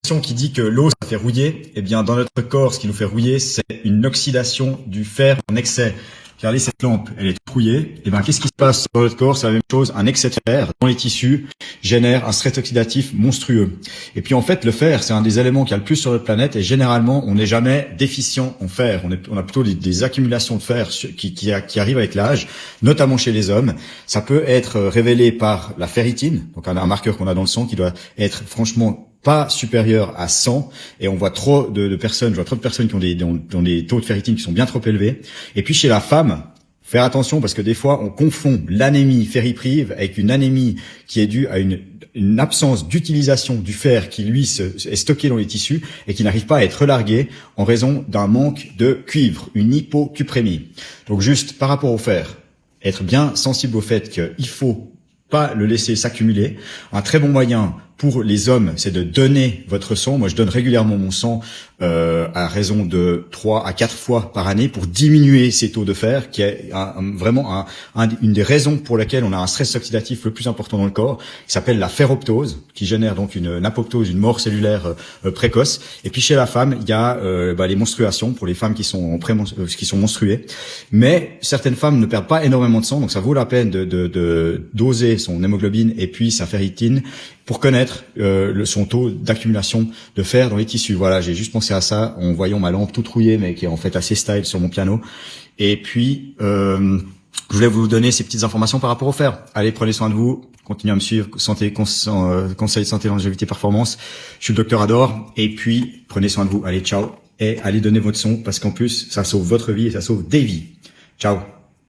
Qui dit que l'eau ça fait rouiller, eh bien dans notre corps, ce qui nous fait rouiller, c'est une oxydation du fer en excès. Regardez cette lampe, elle est toute rouillée. Eh bien qu'est-ce qui se passe dans notre corps? C'est la même chose. Un excès de fer dans les tissus génère un stress oxydatif monstrueux. Et puis en fait, le fer, c'est un des éléments qu'il y a le plus sur notre planète. Et généralement, on n'est jamais déficient en fer. On a plutôt des accumulations de fer qui arrivent avec l'âge, notamment chez les hommes. Ça peut être révélé par la ferritine, donc un marqueur qu'on a dans le sang qui doit être franchement pas supérieur à 100, et on voit trop de personnes, je vois trop de personnes qui ont des taux de ferritine qui sont bien trop élevés. Et puis chez la femme, faire attention parce que des fois on confond l'anémie ferriprive avec une anémie qui est due à une absence d'utilisation du fer qui lui est stocké dans les tissus et qui n'arrive pas à être relargué en raison d'un manque de cuivre, une hypocuprémie. Donc juste par rapport au fer, être bien sensible au fait qu'il faut pas le laisser s'accumuler. Un très bon moyen pour les hommes, c'est de donner votre sang. Moi, je donne régulièrement mon sang à raison de 3 à 4 fois par année pour diminuer ces taux de fer, qui est vraiment une des raisons pour lesquelles on a un stress oxydatif le plus important dans le corps, qui s'appelle la ferroptose, qui génère donc une apoptose, une mort cellulaire précoce. Et puis chez la femme, il y a les menstruations pour les femmes qui sont menstruées. Mais certaines femmes ne perdent pas énormément de sang, donc ça vaut la peine de doser son hémoglobine et puis sa ferritine pour connaître son taux d'accumulation de fer dans les tissus. Voilà, j'ai juste pensé à ça en voyant ma lampe toute rouillée, mais qui est en fait assez style sur mon piano. Et puis, je voulais vous donner ces petites informations par rapport au fer. Allez, prenez soin de vous, continuez à me suivre, conseil de santé, longévité, performance. Je suis le docteur Ador, et puis prenez soin de vous. Allez, ciao, et allez donner votre son, parce qu'en plus, ça sauve votre vie et ça sauve des vies. Ciao.